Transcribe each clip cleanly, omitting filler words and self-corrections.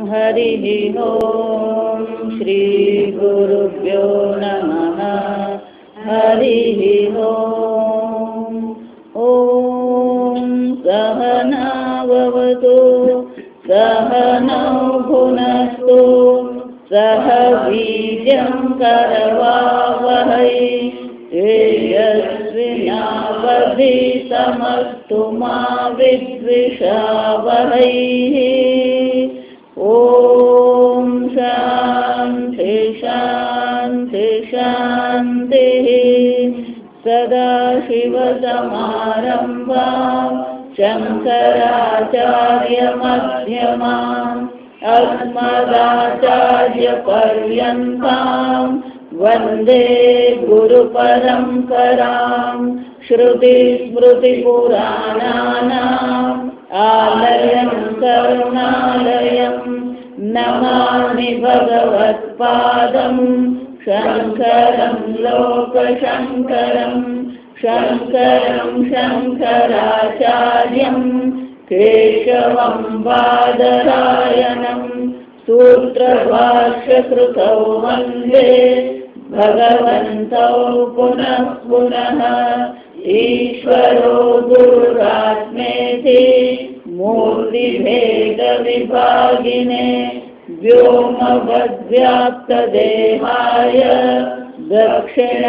हरिः ओं श्री गुरुभ्यो नमः हरिः ओं सहनाववतु सहनौ भुनस्तु सह वीर्यं करवावहै तेजस्विनावधीतमस्तु मा विद्विषावहै। ॐ शान्ति शान्ति शान्तिः। सदाशिवसमारम्भां शङ्कराचार्यमध्यमाम् अस्मदाचार्यपर्यन्तां वन्दे गुरुपरम्परां। श्रुतिस्मृतिपुराणानाम् आलयं करुणालयं नमामि भगवत्पादं शङ्करं लोकशङ्करं शङ्करं शङ्कराचार्यं केशवं बादरायणं सूत्रभाष्यकृतौ वन्दे भगवन्तौ पुनः पुनः। ईश्वरो गुरुरात्मेति मूर्तिभेदविभागिने व्योमवद्व्याप्तदेहाय दक्षिणामूर्तये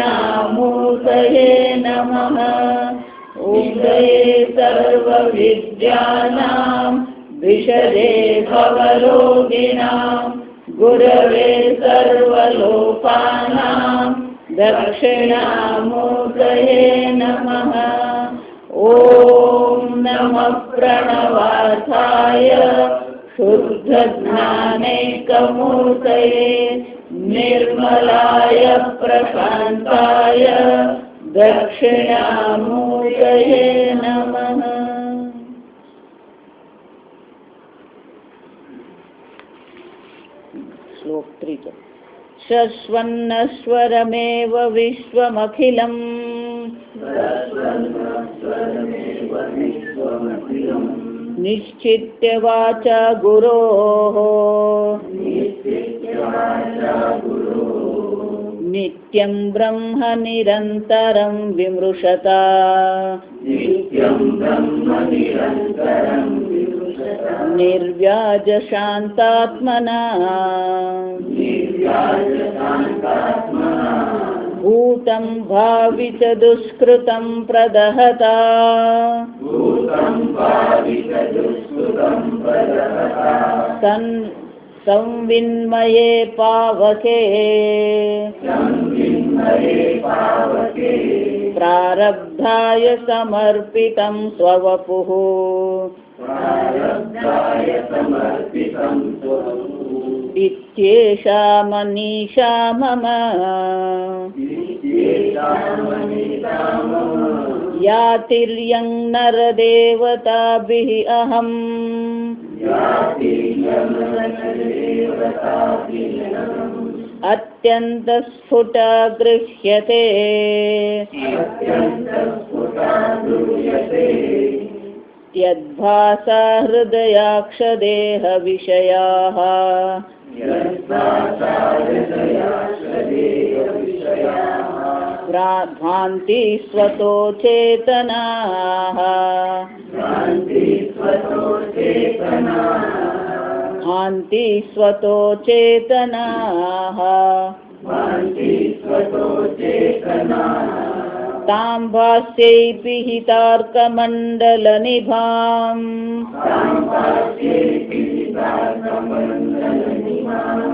नमः। उदये सर्वविद्यानां विशदे भवरोगिणां गुरवे सर्वलोकानां दक्षिणामूर्तये नमः। ॐ नमः प्रणवार्थाय शुद्धज्ञानैकमूर्तये निर्मलाय प्रशान्ताय दक्षिणामूर्तये नमः। श्लोक 3 शश्वन्नश्वरमेव विश्वमखिलम् निश्चित्य वाचा गुरोः नित्यं ब्रह्म निरन्तरं विमृशता निर्व्याजशान्तात्मना भूतं भावि च दुष्कृतं प्रदहता संविन्मये पावके प्रारब्धाय समर्पितं स्ववपुः इत्येषा मनीषा मम यातिर्यं नरदेवताभिः अहम् अत्यन्तस्फुटा गृह्यते यद्भासा हृदयाक्षदेहविषयाः भान्ति स्वतो चेतनाः भान्ति स्वतो चेतनाः तां भास्यै पिहितार्कमण्डलनिभाम्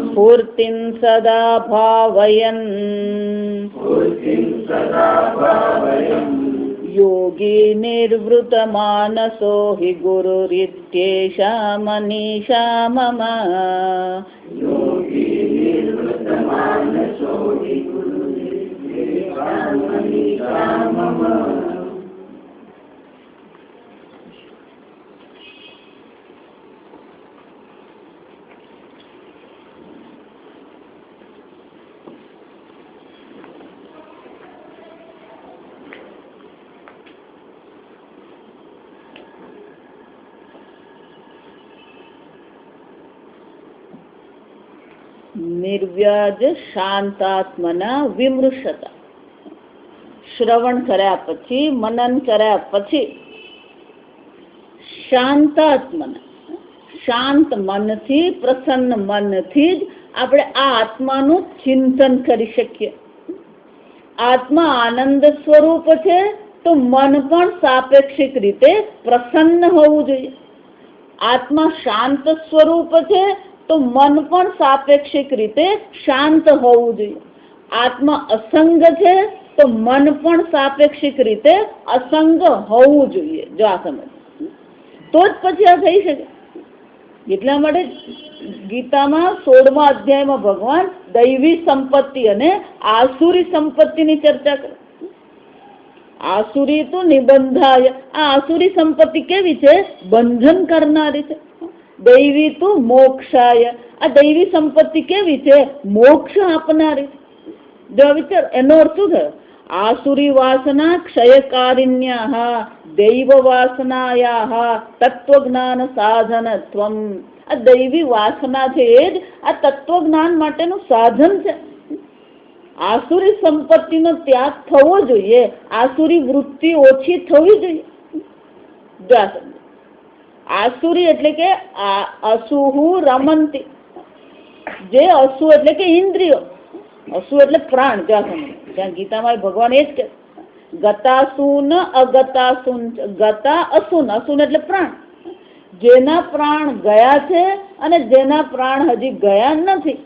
स्फूर्तिं सदा भावयन् योगी निर्वृतमानसो हि गुरुरित्येषा मनीषा मम નિર્વ્યાજ શાંતાત્મના વિમૃશતા. શ્રવણ કર્યા પછી, મનન કર્યા પછી શાંતાત્મના, શાંત મનથી, પ્રસન્ન મનથી જ આપણે આ આત્માનું ચિંતન કરી શકીએ. આત્મા આનંદ સ્વરૂપ છે તો મન પણ સાપેક્ષિક રીતે પ્રસન્ન હોવું જોઈએ. આત્મા શાંત સ્વરૂપ છે તો મન પણ સાપેક્ષિક રીતે શાંત હોવું જોઈએ. આત્મા અસંગ છે તો મન પણ સાપેક્ષિક રીતે અસંગ હોવું જોઈએ. જો આ સમજ તો જ પછી આ થઈ શકે. એટલા માટે ગીતામાં 16મા અધ્યાયમાં ભગવાન દૈવી સંપત્તિ અને આસુરી સંપત્તિની ચર્ચા કરે. આસુરી તો નિબંધાય. આ આસુરી સંપત્તિ કેવી છે? બંધન કરનારી છે. દૈવી તો મોક્ષાય. આ દૈવી સંપત્તિ કેવી છે? મોક્ષ આપનારી છે. જો વિચાર, એનો અર્થ શું થયો? આસુરી વાસના ક્ષયકારિણ્યા દૈવ વાસનાયા તત્વજ્ઞાન સાધનત્વમ. આ દૈવી વાસના છે એ જ આ તત્વજ્ઞાન માટેનું સાધન છે. આસુરી સંપત્તિનો ત્યાગ થવો જોઈએ. આસુરી વૃત્તિ ઓછી થવી જોઈએ. આસુરી એટલે કે અસુહુ રમંતી. જે અસુ એટલે કે ઇન્દ્રિયો, અસુ એટલે પ્રાણ. જ્યાં ગીતામાં ભગવાન એ જ કે ગતાસુન અગતાસુન. ગતા અસુન, અસુન એટલે પ્રાણ. જેના પ્રાણ ગયા છે અને જેના પ્રાણ હજી ગયા નથી.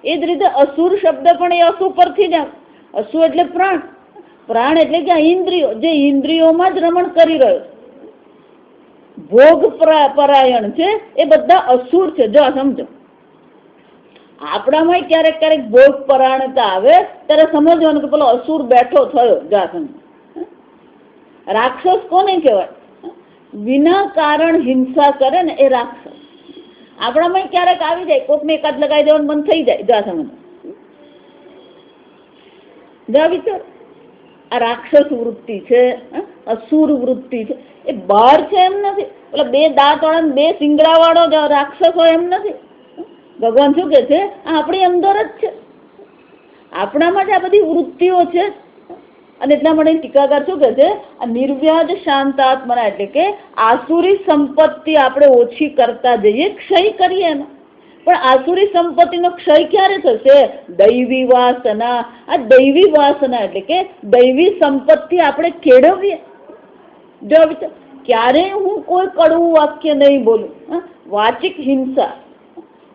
એ જ રીતે અસુર શબ્દ પણ એ અસુ પરથી જ આવે. અસુ એટલે પ્રાણ, પ્રાણ એટલે કે ઇન્દ્રિયો, જે ઇન્દ્રિયોમાં જ રમણ કરી રહ્યો, ભોગ પરાયણ છે, એ બધા અસુર છે. જો સમજો, આપણામાં ક્યારેક ક્યારેક ભોગ પરાયણતા આવે ત્યારે સમજવાનું કે પેલો અસુર બેઠો થયો. જા સમજો, રાક્ષસ કોને કહેવાય? વિના કારણ હિંસા કરે ને એ રાક્ષસ. આપણામાં ક્યારેક આવી જાય, કોકને એકાદ લગાવી દેવાનું મન થઈ જાય. જા સમજ, જા વિચાર, આ રાક્ષસ વૃત્તિ છે, અસુર વૃત્તિ છે. એ બહાર છે એમ નથી. પેલા બે દાંત વાળો, બે સિંગડા વાળો રાક્ષસ હોય એમ નથી. ભગવાન શું કે છે? આ આપણી અંદર જ છે, આપણામાં જ આ બધી વૃત્તિઓ છે. અને એટલા માટે ટીકાકાર શું કે છે? આ નિર્વ્યાજ શાંતાત્મના એટલે કે આસુરી સંપત્તિ આપણે ઓછી કરતા જઈએ, ક્ષય કરીએ એનો. પણ આસુરી સંપત્તિનો ક્ષય ક્યારે થશે? દૈવી વાસના. આ દૈવી વાસના એટલે કે દૈવી સંપત્તિ આપણે કેળવીએ. જો ક્યારેય હું કોઈ કડવું વાક્ય નહીં બોલું, વાચિક હિંસા,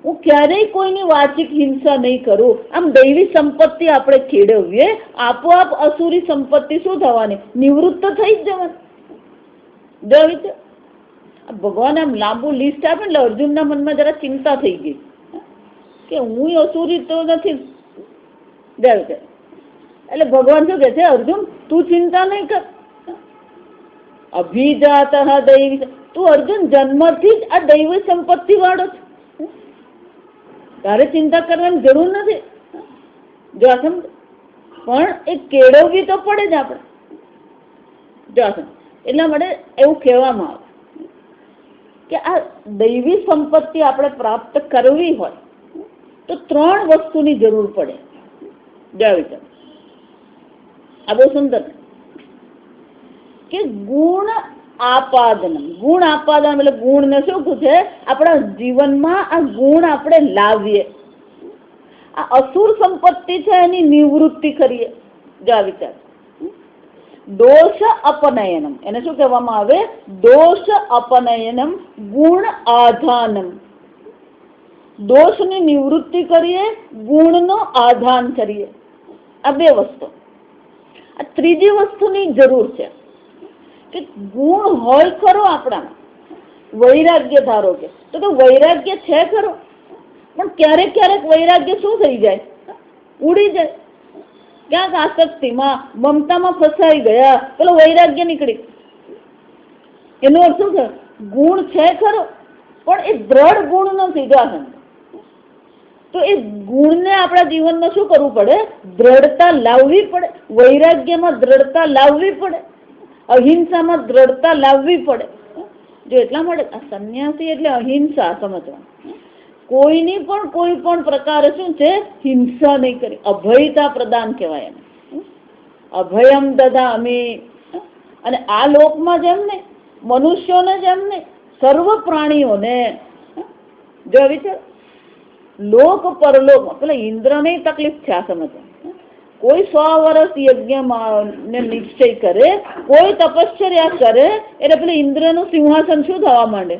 હું ક્યારેય કોઈની વાચિક હિંસા નહીં કરું. આમ દૈવી સંપત્તિ આપણે કેળવીએ, આપોઆપ અસુરી સંપત્તિ શું થવાની? નિવૃત્ત થઈ જ જવાની. ભગવાન આમ લાંબુ લિસ્ટ આપે એટલે અર્જુનના મનમાં જરા ચિંતા થઈ ગઈ કે હું અસુરી તો નથી. એટલે ભગવાન શું કે છે? અર્જુન, તું ચિંતા નહીં કર. અભિજાત દૈવી. તું અર્જુન જન્મથી જ આ દૈવી સંપત્તિ વાળો છે, તારે ચિંતા કરવાની જરૂર નથી. જો સમજ, પણ એ કેળવવી તો પડે જ આપણે. જો સમજ, એટલા માટે એવું કહેવામાં આવે કે આ દૈવી સંપત્તિ આપણે પ્રાપ્ત કરવી હોય તો 3 વસ્તુની જરૂર પડે. જો વિચાર, આ બહુ સુંદર કે ગુણ આપાદન. ગુણ આપાદન એટલે ગુણને શું છે? આપણા જીવનમાં આ ગુણ આપણે લાવીએ. આ અસુર સંપત્તિ છે એની નિવૃત્તિ કરીએ. જો વિચાર, દોષ અપનયનમ, એને શું કહેવામાં આવે? દોષ અપનયનમ ગુણ આધાનમ. દોષની નિવૃત્તિ કરીએ, ગુણનો આધાન કરીએ. આ 2 વસ્તુ. આ ત્રીજી વસ્તુની જરૂર છે કે ગુણ હોય ખરો આપણામાં. વૈરાગ્ય ધારો કે તો વૈરાગ્ય છે ખરો, પણ ક્યારેક ક્યારેક વૈરાગ્ય શું થઈ જાય? ઉડી જાય. ક્યાંક આસક્તિમાં, મમતામાં ફસાઈ ગયા, પેલો વૈરાગ્ય નીકળી. એનો અર્થ શું છે? ગુણ છે ખરો, પણ એ દ્રઢ ગુણ નથી. તો એ ગુણને આપણા જીવનમાં શું કરવું પડે? દ્રઢતા લાવવી પડે. વૈરાગ્યમાં દ્રઢતા લાવવી પડે, અહિંસામાં દ્રઢતા લાવવી પડે. જો એટલા માટે આ સંન્યાસી એટલે અહિંસા સમજવા. કોઈની પણ કોઈ પણ પ્રકારે શું છે, હિંસા નહીં કરી. અભયતા પ્રદાન કહેવાય એને. અભયમ દદામી. અને આ લોકમાં જેમ ને મનુષ્યોને જેમ ને સર્વ પ્રાણીઓને જો વિચાર લોક પરલોક પેલા ઇન્દ્રને તકલીફ છે આ સમજવા. કોઈ 100 વર્ષ યજ્ઞ ને નિશ્ચય કરે, કોઈ તપશ્ચર્યા કરે એટલે પેલા ઇન્દ્રનું સિંહાસન શું થવા માંડે,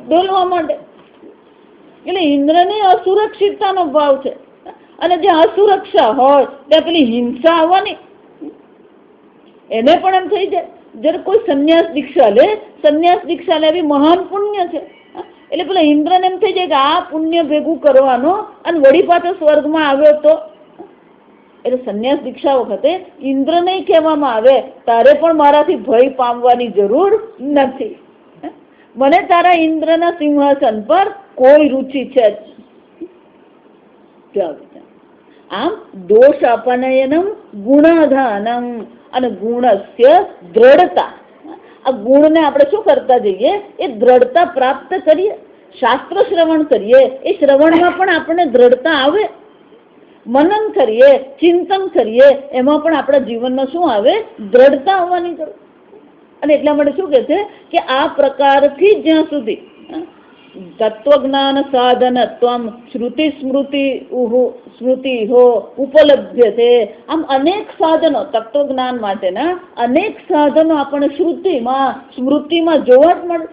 ડોલવા માંડે. એટલે ઇન્દ્રને અસુરક્ષિતતાનો ભાવ છે. અને જે અસુરક્ષા હોય ત્યાં પેલી હિંસા આવવાની એને પણ એમ થઈ જાય. જયારે કોઈ સંન્યાસ દીક્ષા લે, સંન્યાસ દીક્ષા લેવી મહાન પુણ્ય છે. એટલે પેલા ઇન્દ્રને એમ થઈ જાય કે આ પુણ્ય ભેગું કરવાનો અને વળી પાછો સ્વર્ગમાં આવ્યો તો. એટલે સંન્યાસ દીક્ષા વખતે ઇન્દ્રને કહેવામાં આવે તારે પણ મારાથી ભય પામવાની જરૂર નથી, મને તારા ઇન્દ્રના સિંહાસન પર કોઈ રુચિ છે. આમ દોષ અપનયનમ ગુણાધાનમ અને ગુણસ્ય દ્રઢતા. આ ગુણને આપણે શું કરતા જઈએ, એ દ્રઢતા પ્રાપ્ત કરીએ. શાસ્ત્ર શ્રવણ કરીએ, એ શ્રવણમાં પણ આપણને દ્રઢતા આવે. મનન કરીએ, ચિંતન કરીએ, એમાં પણ આપણા જીવનમાં શું આવે, દ્રઢતા આવવાની જરૂર. અને એટલા માટે શું કહે છે કે આ પ્રકારથી જ્યાં સુધી તત્વજ્ઞાન સાધનત્વમ શ્રુતિ સ્મૃતિ હો ઉપલબ્ધ છે. આમ અનેક સાધનો તત્વજ્ઞાન માટેના અનેક સાધનો આપણને શ્રુતિમાં સ્મૃતિમાં જોવા જ મળે.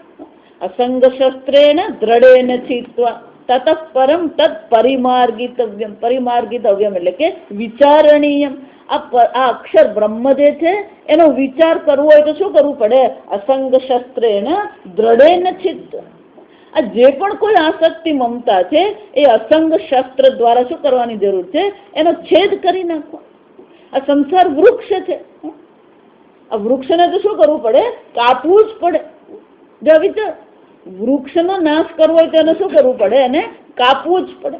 અસંગ શસ્ત્રેન દ્રઢેન ચિત્વા તત પરમ તત્ પરિમાર્ગિતવ્યમ. પરિમાર્ગિતવ્યમ એટલે કે વિચારણીયમ. આ અક્ષર બ્રહ્મ જે છે એનો વિચાર કરવો હોય તો શું કરવું પડે, અસંગ શસ્ત્રેન દ્રઢેન ચિત્વા. આ જે પણ કોઈ આસક્તિ મમતા છે એ અસંગ શસ્ત્ર દ્વારા શું કરવાની જરૂર છે, એનો છેદ કરી નાખવો. આ સંસાર વૃક્ષ છે, આ વૃક્ષને તો શું કરવું પડે, કાપવું જ પડે. જો વિચાર, વૃક્ષનો નાશ કરવો હોય તો એને શું કરવું પડે, એને કાપવું જ પડે.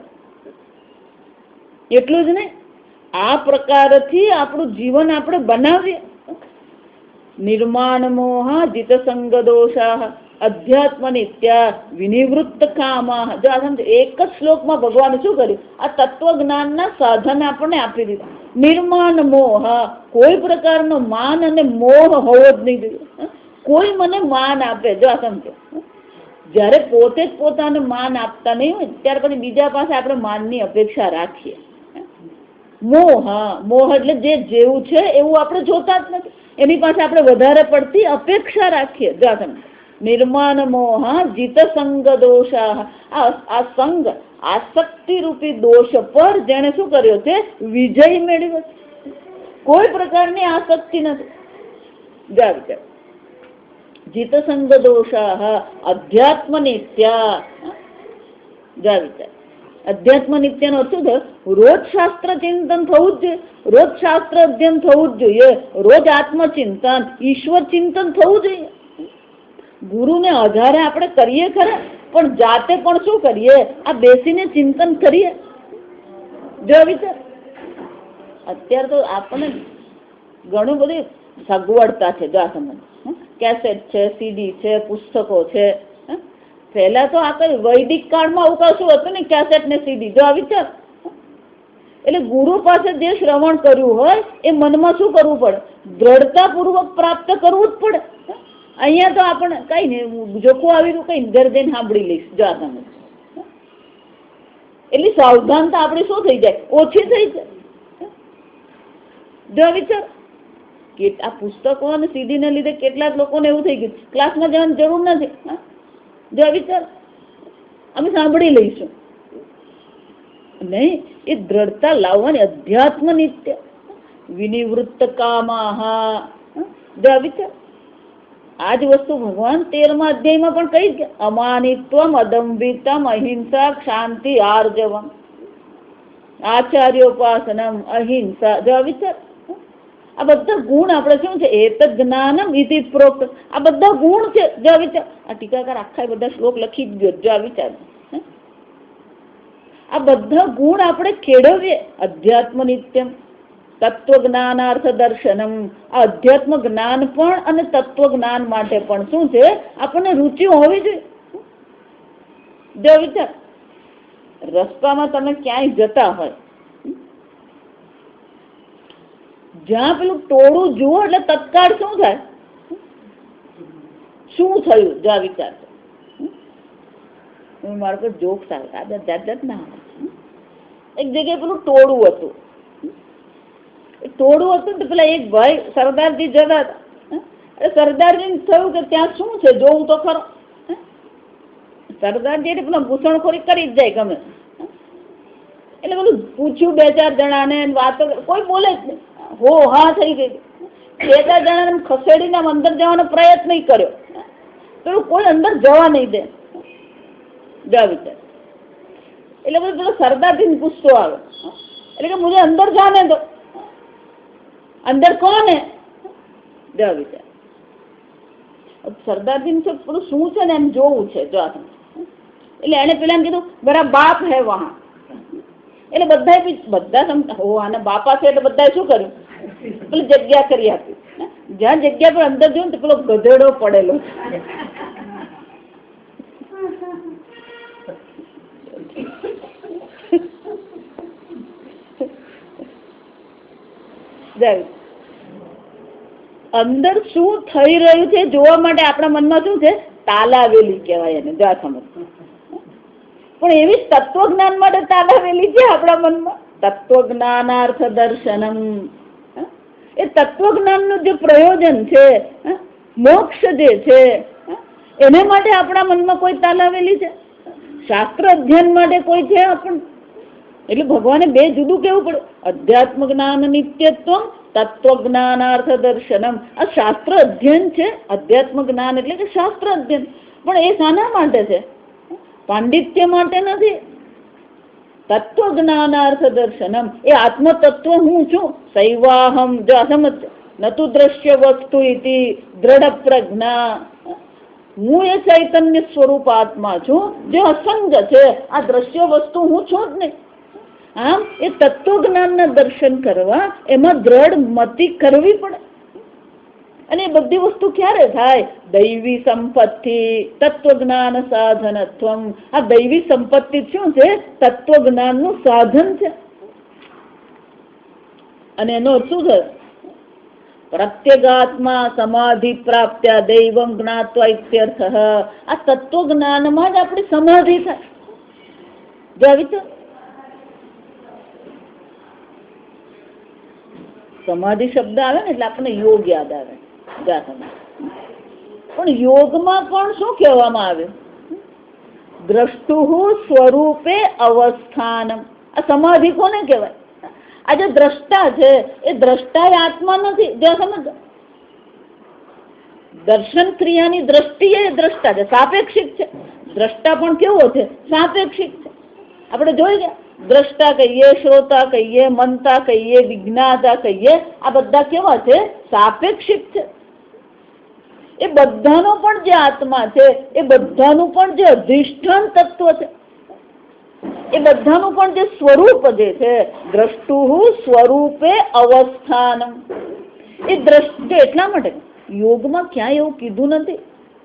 એટલું જ નહીં, આ પ્રકારથી આપણું જીવન આપણે બનાવીએ. નિર્માણ મોહ જીત સંગ દોષા અધ્યાત્મ નિત્યા વિનિવૃત્ત કામા. જો આ સમજો, એક જ શ્લોકમાં ભગવાને શું કર્યું, આ તત્વજ્ઞાનના સાધન આપણને આપી દીધા. નિર્માણ મોહ, કોઈ પ્રકારનો માન અને મોહ હોવો જ નહીં જોઈએ. કોઈ મને માન આપે, જો આ સમજો, જયારે પોતે જ પોતાને માન આપતા નહીં હોય ત્યાર પછી બીજા પાસે આપણે માનની અપેક્ષા રાખીએ. મોહ, મોહ એટલે જે જેવું છે એવું આપણે જોતા જ નથી, એની પાસે આપણે વધારે પડતી અપેક્ષા રાખીએ. જો આ સમજો, નિર્માણ મોહ જીત સંગ દોષા. આ સંગ આસક્તિ રૂપી દોષ પર જેને શું કર્યો છે, વિજય મેળવ્યો છે. કોઈ પ્રકારની આસક્તિ નથી. જા વિચાર, જીત સંગ દોષા અધ્યાત્મ નિત્યા. જા વિચાર, અધ્યાત્મ નિત્યનો અર્થ શું થયો, રોજ શાસ્ત્ર ચિંતન થવું જ જોઈએ, રોજ શાસ્ત્ર અધ્યયન થવું જ જોઈએ, રોજ આત્મચિંતન ઈશ્વર ચિંતન થવું જોઈએ. ગુરુને આધારે આપણે કરીએ ખરા, પણ જાતે પણ શું કરીએ, આ બેસીને ચિંતન કરીએ. જો વિચાર, અત્યારે તો આપણને ઘણું બધી સગવડતા છે. જો આ સમજ, કેસેટ છે, સીડી છે, પુસ્તકો છે. પહેલા તો આ કઈ વૈદિક કાળમાં આવું કશું હતું ને, કેસેટ ને સીડી. જો આ વિચાર, એટલે ગુરુ પાસે જે શ્રવણ કર્યું હોય એ મનમાં શું કરવું પડે, દ્રઢતા પૂર્વક પ્રાપ્ત કરવું જ પડે. અહીંયા તો આપણે કઈ નહીં, જોખું આવ્યું કઈ ઘર જઈને સાંભળી લઈશ. જો આ તમે એટલી સાવધાનતા આપણી શું થઈ જાય, ઓછી થઈ જાય. જો વિચાર, કે આ પુસ્તકો અને સીડીને લીધે કેટલાક લોકોને એવું થઈ ગયું ક્લાસમાં જવાની જરૂર નથી. જો વિચાર, અમે સાંભળી લઈશું. નહીં, એ દ્રઢતા લાવવાની. અધ્યાત્મ નિત્ય વિનિવૃત્ત કામા. જો વિચાર, આ જ વસ્તુ ભગવાન 13મા અધ્યાયમાં પણ કહી છે, અમાનિત્વમ અદંભિતમ અહિંસા શાંતિ આર્જવમ આચાર્યોપાસનમ અહિંસા. જો વિચાર, આ બધા ગુણ આપણે શું છે, એત જ્ઞાનમ ઇતિ પ્રોક્ત. આ બધા ગુણ છે. જો વિચાર, આ ટીકાકાર આખા બધા શ્લોક લખી જ ગયો. જો વિચાર, આ બધા ગુણ આપણે કેળવીએ. અધ્યાત્મ નિત્યમ તત્વજ્ઞાનાર્થ દર્શનમ. આ અધ્યાત્મ જ્ઞાન પણ અને તત્વજ્ઞાન માટે પણ શું છે, આપણને રુચિ હોવી જોઈએ. જો વિચાર, રસ્તામાં તમે ક્યાંય જતા હોય, જ્યાં પેલું ટોળું જુઓ એટલે તત્કાળ શું થાય? શું થયું? જો આ વિચાર મારા પર જોક્સ આવે જાત ના આવે. એક જગ્યાએ પેલું ટોળું હતું, તો પેલા એક ભાઈ સરદારજી જતા હતા. સરદારજી થયું કે ત્યાં શું છે જોવું તો ખરો. સરદારજી એટલે પેલા ઘૂસણખોરી કરી જ જાય ગમે એટલે પેલું પૂછ્યું 2-4 જણાને, વાતો કોઈ બોલે જ નહીં, હો હા થઈ ગઈ. 2-4 જણાને ખસેડીને અંદર જવાનો પ્રયત્ન નહીં કર્યો, પેલું કોઈ અંદર જવા નહીં દે. વિચાર એટલે બધું પેલો સરદારજી ગુસ્સો આવે, એટલે કે મુझे અંદર જાને દો. અંદર કોણ હે? વિચાર સરદારજી પેલું શું છે ને એમ જોવું છે. જો એટલે એને પેલા કીધું બરા બાપ હે વહાં. એટલે બધા હો આના બાપા છે એટલે બધા શું કર્યું? પેલી જગ્યા કરી આપી. જ્યાં જગ્યા પર અંદર જોયું ને પેલો ગધેડો પડેલો છે. અંદર શું થઈ રહ્યું છે જોવા માટે આપણા મનમાં શું છે? તાલાવેલી કહેવાય એને. જો સમજ. પણ એવી તત્વજ્ઞાન માટે તાલાવેલી છે આપણા મનમાં. તત્વજ્ઞાનાર્થ દર્શનમ. એ તત્વજ્ઞાનનું જે પ્રયોજન છે, મોક્ષ જે છે, એને માટે આપણા મનમાં કોઈ તાલાવેલી છે? શાસ્ત્ર અધ્યયન માટે કોઈ છે આપણ? એટલે ભગવાને બે જુદું કેવું પડે. અધ્યાત્મ જ્ઞાન નિત્યત્વ, તત્વજ્ઞાનાર્થ દર્શનમ. આ શાસ્ત્ર અધ્યયન છે. અધ્યાત્મ જ્ઞાન એટલે કે શાસ્ત્ર અધ્યયન. પણ એ શાના માટે છે? પાંડિત્ય માટે નથી. તત્વજ્ઞાનાર્થ દર્શનમ એ આત્મતત્વ હું છું. સૈવાહમ. જો સમજ. નતુ દ્રશ્ય વસ્તુ ઇતિ દ્રઢ પ્રજ્ઞા. હું એ ચૈતન્ય સ્વરૂપ આત્મા છું જે અસંગ છે. આ દ્રશ્ય વસ્તુ હું છું જ નહીં. આમ એ તત્વજ્ઞાનના દર્શન કરવા એમાં દ્રઢ મતિ કરવી પડે. અને એ બધી વસ્તુ ક્યારે થાય? દૈવી સંપત્તિ તત્વજ્ઞાન સાધનત્વમ. આ દૈવી સંપત્તિ શું છે? તત્વજ્ઞાનનું સાધન છે. અને એનો શું છે? પ્રત્યેગાત્મા સમાધિ પ્રાપ્ત્યા દૈવમ જ્ઞાત્વા ઇત્યર્થ. આ તત્વજ્ઞાનમાં જ આપણી સમાધિ થાય. જો વિચાર, સમાધિ શબ્દ આવે ને એટલે આપણને યોગ યાદ આવે. પણ યોગમાં પણ શું કહેવામાં આવ્યું? દ્રષ્ટુ સ્વરૂપે અવસ્થાનમ. આ સમાધિ કોને કહેવાય? આ જે દ્રષ્ટા છે એ દ્રષ્ટા એ આત્મા નથી. સમજ. દર્શન ક્રિયાની દ્રષ્ટિએ દ્રષ્ટા છે, સાપેક્ષિક છે. દ્રષ્ટા પણ કેવો છે? સાપેક્ષિક છે. આપણે જોઈ ગયા. દ્રષ્ટા કહીએ, શ્રોતા કહીએ, મનતા કહીએ, વિજ્ઞાતા કહીએ, આ બધા કેવા છે? સાપેક્ષિક છે. એ બધાનો પણ જે આત્મા છે, એ બધાનું પણ જે અધિષ્ઠાન તત્વ છે, એ બધાનું પણ જે સ્વરૂપ જે છે, દ્રષ્ટુ સ્વરૂપે અવસ્થાનમ. એ દ્રષ્ટિ એટલા માટે યોગમાં ક્યાંય એવું કીધું નથી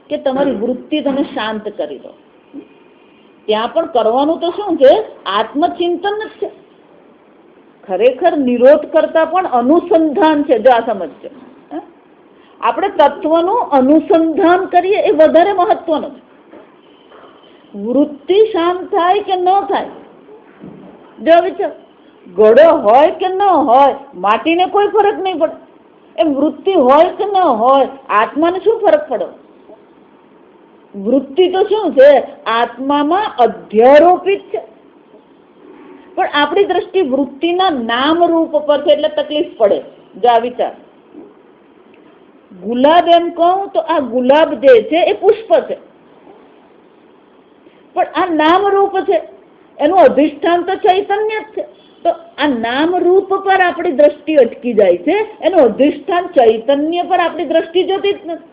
કે તમારી વૃત્તિ તમે શાંત કરી દો. ત્યાં પણ કરવાનું તો શું છે? આત્મચિંતન જ છે. ખરેખર નિરોધ કરતા પણ અનુસંધાન છે. જો આ સમજજો. આપણે તત્વનું અનુસંધાન કરીએ એ વધારે મહત્વનું છે. વૃત્તિ શાંત થાય કે ન થાય, જો વિચાર. ઘડો હોય કે ન હોય, માટીને કોઈ ફરક નહીં પડે. એ વૃત્તિ હોય કે ન હોય, આત્માને શું ફરક પડે? વૃત્તિ તો શું છે? આત્મામાં અધ્યારોપિત છે. પણ આપણી દ્રષ્ટિ વૃત્તિના નામ રૂપ પર છે એટલે તકલીફ પડે. જો આ વિચાર. ગુલાબ એમ કહું તો આ ગુલાબ જે છે એ પુષ્પ છે, પણ આ નામ રૂપ છે. એનું અધિષ્ઠાન તો ચૈતન્ય જ છે. તો આ નામ રૂપ પર આપણી દ્રષ્ટિ અટકી જાય છે. એનું અધિષ્ઠાન ચૈતન્ય પર આપણી દ્રષ્ટિ જતી જ નથી.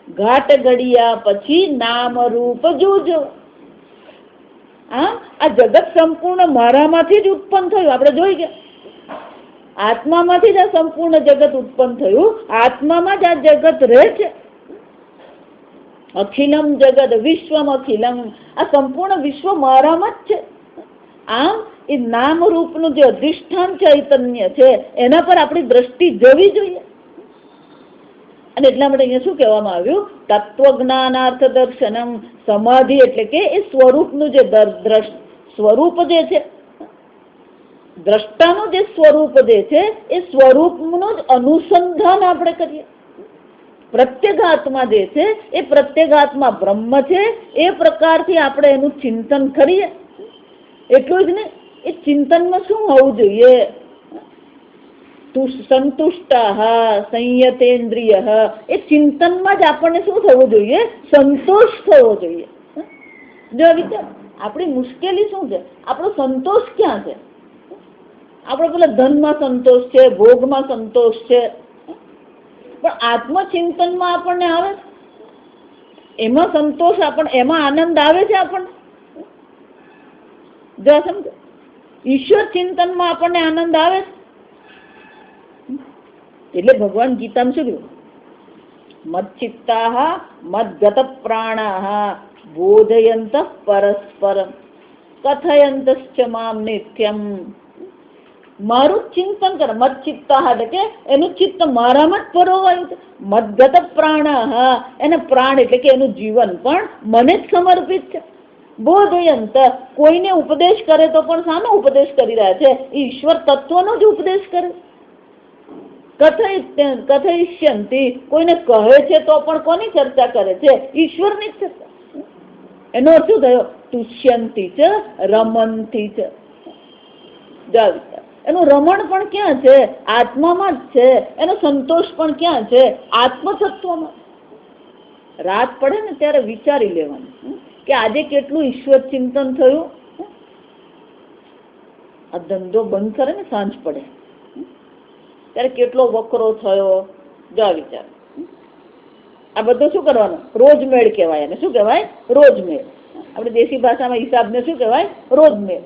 ઘાટ ઘડિયા પછી નામ રૂપ જોજો. આ જગત સંપૂર્ણ મારામાંથી જ ઉત્પન્ન થયું. આપણે જોઈ ગયા. આત્મામાંથી જ આ સંપૂર્ણ જગત ઉત્પન્ન થયું. આત્મામાં જ આ જગત રહે છે. અખિલમ જગત વિશ્વમ અખિલમ, આ સંપૂર્ણ વિશ્વ મારામાં જ છે. આમ એ નામ રૂપનું જે અધિષ્ઠાન ચૈતન્ય છે એના પર આપણી દ્રષ્ટિ જવી જોઈએ. અને એટલા માટે અહીંયા શું કહેવામાં આવ્યું? તત્વજ્ઞાનાર્થ દર્શનમ. સમાધિ એટલે કે એ સ્વરૂપનું જે સ્વરૂપ જે છે, દ્રષ્ટાનું જે સ્વરૂપ જે છે એ સ્વરૂપનું જ અનુસંધાન આપણે કરીએ. પ્રત્યેગાત્મા જે છે એ પ્રત્યેગાત્મા બ્રહ્મ છે, એ પ્રકારથી આપણે એનું ચિંતન કરીએ. એટલું જ ને, એ ચિંતનમાં શું હોવું જોઈએ? સંતુષ્ટાહ સંયતેન્દ્રિય, એ ચિંતનમાં જ આપણને શું થવું જોઈએ? સંતોષ થવો જોઈએ. જો વિચાર, આપણી મુશ્કેલી શું છે? આપણો સંતોષ ક્યાં છે? આપણે પેલા ધનમાં સંતોષ છે, ભોગમાં સંતોષ છે, પણ આત્મચિંતનમાં આપણને આવે, એમાં સંતોષ, આપણને એમાં આનંદ આવે છે આપણને? જો સમજો, ઈશ્વર ચિંતનમાં આપણને આનંદ આવે છે. એટલે ભગવાન ગીતામાં શું કહ્યું? મચ્ચિત્તાહ મદ્ગત પ્રાણાહ બોધયંત પરસ્પરમ કથયંતશ્ચ મામ નિત્યમ. મારું ચિંતન કર. મચ્ચિત્તાહ એટલે કે એનું ચિત્ત મારામાં જ પરોવાયું છે. મદ્ગત પ્રાણાહ, એને પ્રાણ એટલે કે એનું જીવન પણ મને જ સમર્પિત છે. બોધયંત, કોઈને ઉપદેશ કરે તો પણ શાનો ઉપદેશ કરી રહ્યા છે? ઈશ્વર તત્વનો જ ઉપદેશ કરે. કથયિષ્યંતિ, કોઈને કહે છે તો પણ કોની ચર્ચા કરે છે? ઈશ્વરની જ ચર્ચા. એનો અર્થ શું થયો? તુષ્યંતિ ચ રમંતી ચ. એનું રમણ પણ ક્યાં છે? આત્મામાં જ છે. એનો સંતોષ પણ ક્યાં છે? આત્મતત્વમાં. રાત પડે ને ત્યારે વિચારી લેવાનું કે આજે કેટલું ઈશ્વર ચિંતન થયું. આ ધંધો બંધ કરે ને સાંજ પડે ત્યારે કેટલો વકરો થયો. જા વિચાર. આ બધું શું કરવાનું? રોજમેળ કહેવાય. એને શું કહેવાય? રોજમેળ. આપણે દેશી ભાષામાં હિસાબને શું કહેવાય? રોજમેળ.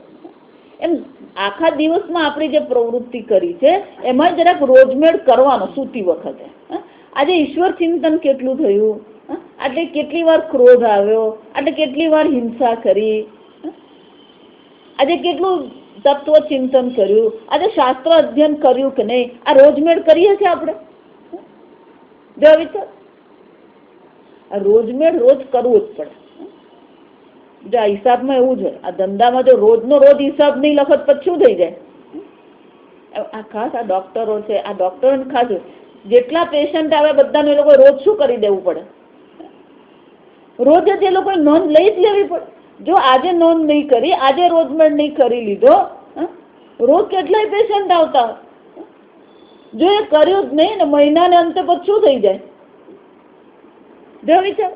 એમ આખા દિવસમાં આપણી જે પ્રવૃત્તિ કરી છે એમાં જરાક રોજમેળ કરવાનો સૂતી વખતે. આજે ઈશ્વર ચિંતન કેટલું થયું? આજે કેટલી વાર ક્રોધ આવ્યો? આજે કેટલી વાર હિંસા કરી? આજે કેટલું તત્વ ચિંતન કર્યું? આજે શાસ્ત્ર અધ્યયન કર્યું કે નહીં? આ રોજમેળ કરીએ છીએ આપણે. જો વિચાર, આ રોજમેળ રોજ કરવું જ પડે. જો આ હિસાબમાં એવું છે, આ ધંધામાં જો રોજનો રોજ હિસાબ નહીં લખત પછી શું થઈ જાય? આ ખાસ આ ડોક્ટરો છે, આ ડોક્ટરોને ખાસ જેટલા પેશન્ટ આવે બધાને એ લોકો રોજ શું કરી દેવું પડે? રોજ જ એ લોકો નોંધ લઈ જ લેવી પડે. જો આજે નોંધ નહીં કરી, આજે રોજમેળ નહીં કરી લીધો, રોજ કેટલાય પેશન્ટ આવતા. જો એ કર્યું જ નહીં ને મહિનાને અંતે પછી શું થઈ જાય? જો વિચાર,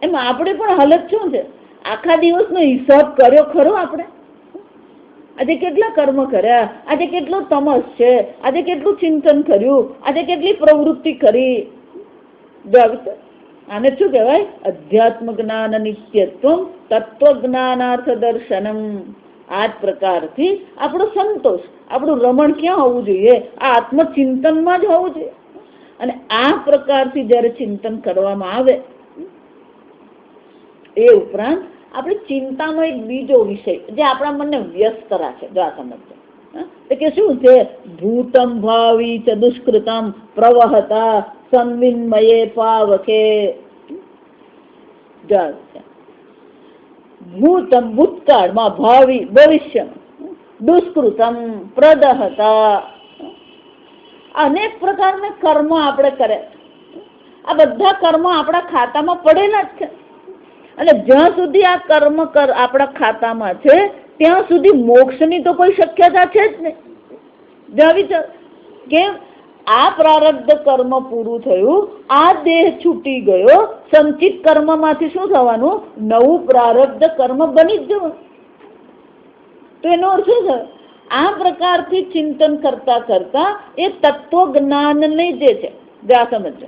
એમ આપણે પણ હાલત શું છે? આખા દિવસનો હિસાબ કર્યો ખરો આપણે? આજે કેટલા કર્મ કર્યા? આજે કેટલું તમસ છે? આજે કેટલું ચિંતન કર્યું? આજે કેટલી પ્રવૃત્તિ કરી? જો વિચાર, આને શું કહેવાય? અધ્યાત્મ જ્ઞાન નિત્યત્વમ તત્વ જ્ઞાનાર્થ દર્શનમ. આ જ પ્રકારથી આપણો સંતોષ, આપણું રમણ ક્યાં હોવું જોઈએ? આ આત્મચિંતનમાં જ હોવું જોઈએ. અને આ પ્રકારથી જયારે ચિંતન કરવામાં આવે, એ ઉપરાંત આપણી ચિંતાનો એક બીજો વિષય જે આપણા મનને વ્યસ્ત રાખે. જો આ સમજજો કે શું છે? ભૂતમ ભાવી ચ દુષ્કૃતમ પ્રવહતા સંવિન્મયે પાવકે. ભૂતમ ભૂતકાળમાં, ભાવિ ભવિષ્યમાં, દુષ્કૃતમ પ્રદહતા, અનેક પ્રકારના કર્મ આપણે કરે. આ બધા કર્મ આપણા ખાતામાં પડેલા જ છે. અને જ્યાં સુધી આ કર્મ આપણા ખાતામાં છે ત્યાં સુધી મોક્ષની તો કોઈ શક્યતા છે જ નહીં. જ્યાં વિચાર, કેમ? આ પ્રારબ્ધ કર્મ પૂરું થયું, આ દેહ છૂટી ગયો, સંચિત કર્મમાંથી શું થવાનું? નવું પ્રારબ્ધ કર્મ બની જ જવાનું. તો એનો અર્થ શું છે? આ પ્રકારથી ચિંતન કરતા કરતા એ તત્વ જ્ઞાનને જે છે, આ સમજો.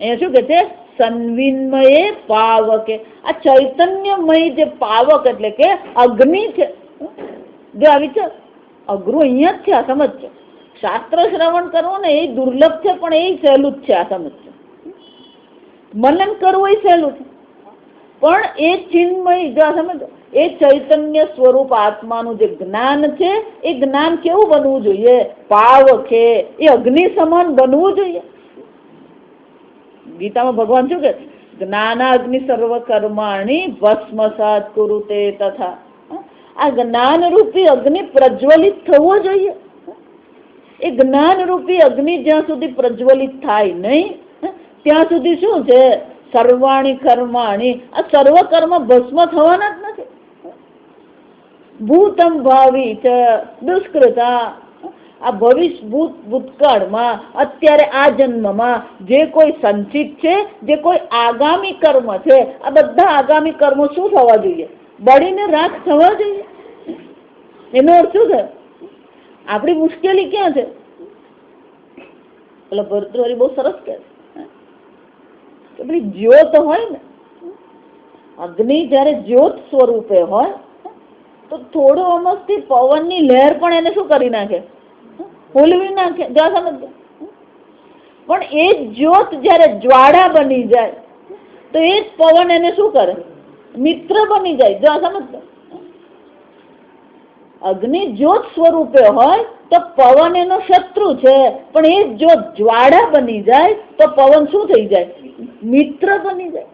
અહીંયા શું કે છે? સંવિન્મયે પાવકે. આ ચૈતન્યમય જે પાવક એટલે કે અગ્નિ છે. જો આવી છે, અઘરું અહીંયા જ છે. આ સમજજો. શાસ્ત્ર શ્રવણ કરવું ને એ દુર્લભ છે, પણ એ સહેલું જ છે. આ સમજજો. મનન કરવું એ સહેલું છે, પણ એ ચિન્મય જો સમજો, એ ચૈતન્ય સ્વરૂપ આત્માનું જે જ્ઞાન છે એ જ્ઞાન કેવું બનવું જોઈએ? પાવખે, એ અગ્નિ સમાન બનવું જોઈએ. ગીતામાં ભગવાન શું કહે? જ્ઞાનાગ્નિ સર્વ કર્માણી ભસ્મસાત કુરુતે તથા. આ જ્ઞાન રૂપી અગ્નિ પ્રજ્વલિત થવો જોઈએ. એ જ્ઞાન રૂપી અગ્નિ જ્યાં સુધી પ્રજ્વલિત થાય નહીં ત્યાં સુધી શું છે? સર્વાણી કર્માણી, આ સર્વ કર્મ ભસ્મ થવાના જ નથી. ભૂતમ ભાવી છે દુષ્કૃતા, આ ભવિષ્ય ભૂતકાળમાં અત્યારે આ જન્મમાં જે કોઈ સંચિત છે, જે કોઈ આગામી કર્મ છે, આ બધા આગામી કર્મો શું થવા જોઈએ? બળીને રાખ થવા જોઈએ. એનો અર્થ શું છે? આપણી મુશ્કેલી ક્યાં છે? એટલે ભરતૃહરિ બહુ સરસ કહે છે કે પેલી જ્યોત હોય ને, અગ્નિ જયારે જ્યોત સ્વરૂપે હોય તો થોડો અમસ્તી પવનની લહેર પણ એને શું કરી નાખે? ફૂલવી નાખે. જો સમજ. પણ એ જ્યોત જયારે જ્વાળા બની જાય તો એ જ પવન એને શું કરે? મિત્ર બની જાય. જો સમજ. અગ્નિ જ્યોત સ્વરૂપે હોય તો પવન એનો શત્રુ છે, પણ એ જો જ્વાળા બની જાય તો પવન શું થઈ જાય? મિત્ર બની જાય.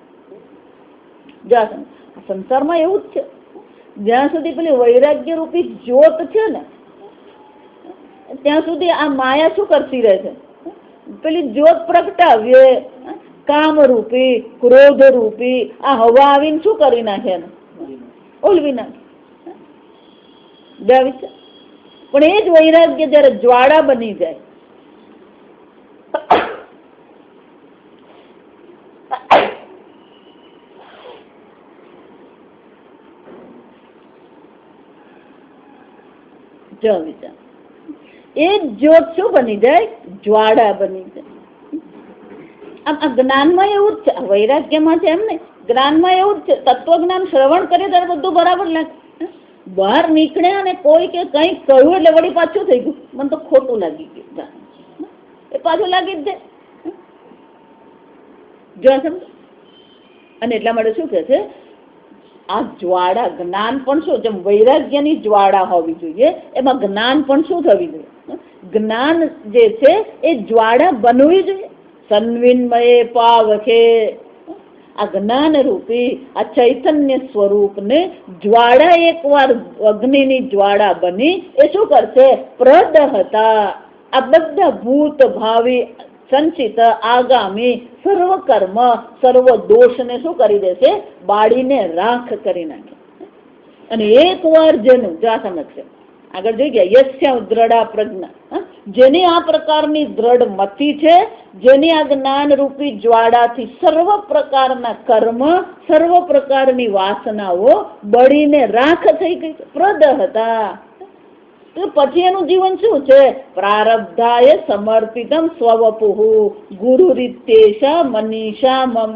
જો સંસારમાં એવું જ છે. જ્યાં સુધી પેલી વૈરાગ્ય રૂપી જ્યોત છે ને ત્યાં સુધી આ માયા શું કરતી રહે છે? પેલી જ્યોત પ્રગટાવીએ, કામ રૂપી, ક્રોધ રૂપી આ હવા આવીને શું કરી નાખે? ઓલવી નાખે. પણ એ જ વૈરાગ્ય જયારે જ્વાળા બની જાય એ જ્યોત શું બની જાય? જ્વાળા બની જાય. આમ આ જ્ઞાનમાં એવું જ છે, વૈરાગ્યમાં છે એમ નહીં, જ્ઞાનમાં એવું જ છે. તત્વજ્ઞાન શ્રવણ કરીએ ત્યારે બધું બરાબર લાગે. બહાર નીકળે અને કોઈ કે કંઈક કહ્યું એટલે વળી પાછું થઈ ગયું, મને તો ખોટું લાગી ગયું, એ પાછું લાગી જ જાય. જો અને એટલા માટે શું કે છે? આ જ્વાળા જ્ઞાન પણ શું, જેમ વૈરાગ્યની જ્વાળા હોવી જોઈએ એમાં જ્ઞાન પણ શું થવી જોઈએ? જ્ઞાન જે છે એ જ્વાળા બનવી જોઈએ. સન્વિન્મયે પાવખે, આ જ્ઞાન રૂપી આ ચૈતન્ય સ્વરૂપને જ્વાળા એકવાર અગ્નિની જ્વાળા બની એ શું કરશે? પ્રદહતા, આ બધા ભૂત ભાવિ સંચિત આગામી સર્વ કર્મ સર્વ દોષને શું કરી દેશે? બાળીને રાખ કરી નાખે. અને એકવાર જેનું જા સમજશે આગળ જોઈ ગયા યસ્ય દ્રઢા પ્રજ્ઞા, જેની આ પ્રકારની દ્રઢ મતિ છે, જેની આ જ્ઞાન રૂપી જ્વાળાથી સર્વ પ્રકારના કર્મ સર્વ પ્રકારની વાસનાઓ બળીને રાખ થઈ ગઈ, પ્રદહતા. તો પછી એનું જીવન શું છે? પ્રારબ્ધાય સમર્પિતમ સ્વવપુઃ ગુરુ રીત્યેષા મનીષા મમ.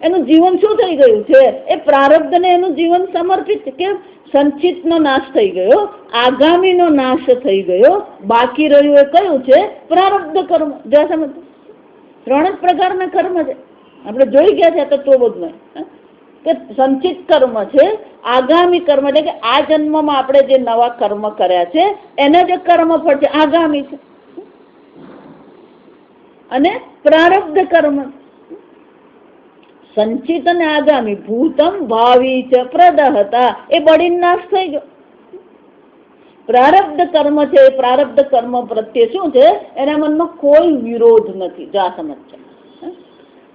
એનું જીવન શું થઈ ગયું છે? એ પ્રારબ્ધને એનું જીવન સમર્પિત. કે સંચિતનો નાશ થઈ ગયો, આગામીનો નાશ થઈ ગયો, બાકી રહ્યું એ કયું છે? પ્રારબ્ધ કર્મ. જો સમજ, 3 જ પ્રકારના કર્મ છે. આપણે જોઈ ગયા છે તત્વબોધમાં કે સંચિત કર્મ છે, આગામી કર્મ એટલે કે આ જન્મમાં આપણે જે નવા કર્મ કર્યા છે એના જે કર્મ ફળ છે આગામી છે, અને પ્રારબ્ધ કર્મ સંચિત અને આગામી. ભૂતમ ભાવી છે પ્રદહતા, એ બળીને નાશ થઈ ગયો. પ્રારબ્ધ કર્મ છે, એ પ્રારબ્ધ કર્મ પ્રત્યે શું છે? એના મનમાં કોઈ વિરોધ નથી. જા સમજ છે.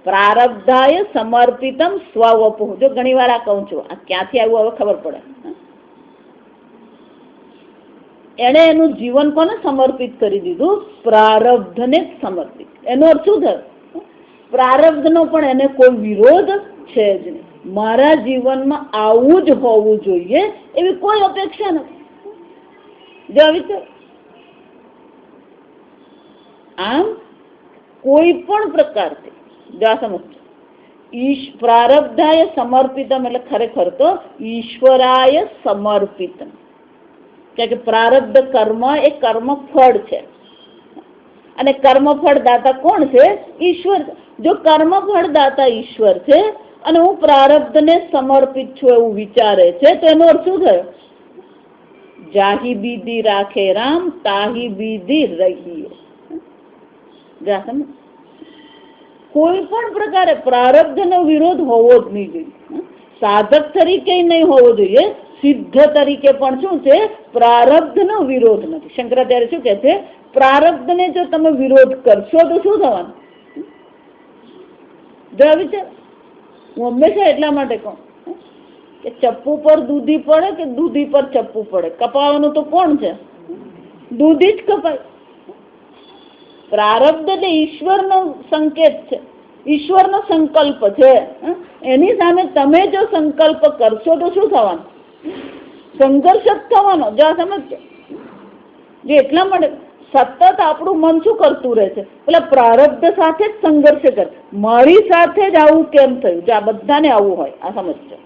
પ્રારબ્ધાય સમર્પિતમ સ્વવપુઃ. જો ઘણી વાર આ કહું છું, આ ક્યાંથી આવ્યું હવે ખબર પડે. એને એનું જીવન કોને સમર્પિત કરી દીધું? પ્રારબ્ધને સમર્પિત. એનો અર્થ શું થયો? પ્રારબ્ધનો પણ એને કોઈ વિરોધ છે જ નહીં. મારા જીવનમાં આવું જ હોવું જોઈએ એવી કોઈ અપેક્ષા નથી. જો વિચાર, આમ કોઈ પણ પ્રકારથી પ્રારબ્ધાય સમર્પિતમ એટલે ખરેખર તો ઈશ્વરાય સમર્પિતમ. કે પ્રારબ્ધ કર્મ એ કર્મ ફળ છે, અને કર્મ ફળ દાતા કોણ છે? ઈશ્વર. જો કર્મ ફળદાતા ઈશ્વર છે અને હું પ્રારબ્ધને સમર્પિત છું એવું વિચારે છે તો એનો અર્થ શું થયો? જાહી બીદી રાખે રામ તાહી બીદી રહીએ. કોઈ પણ પ્રકારે પ્રારબ્ધનો વિરોધ હોવો જ નહીં જોઈએ. સાધક તરીકે નહીં હોવો જોઈએ, સિદ્ધ તરીકે પણ શું છે? પ્રારબ્ધનો વિરોધ નથી. શંકરાચાર્ય શું કહે છે? પ્રારબ્ધને જો તમે વિરોધ કરશો તો શું થવાનું? જો વિચાર, હું હંમેશા એટલા માટે કહું કે ચપ્પુ પર દૂધી પડે કે દૂધી પર ચપ્પુ પડે, કપાવાનું તો કોણ છે? દૂધી જ કપાય. પ્રારબ્ધ એટલે ઈશ્વરનો સંકેત છે, ઈશ્વરનો સંકલ્પ છે. એની સામે તમે જો સંકલ્પ કરશો તો શું થવાનું? સંઘર્ષ જ થવાનો. જો આ સમજજો. જે એટલા માટે સતત આપણું મન શું કરતું રહે છે? પેલા પ્રારબ્ધ સાથે જ સંઘર્ષ કરે. મારી સાથે જ આવું કેમ થયું? જો આ બધાને આવું હોય, આ સમજજો.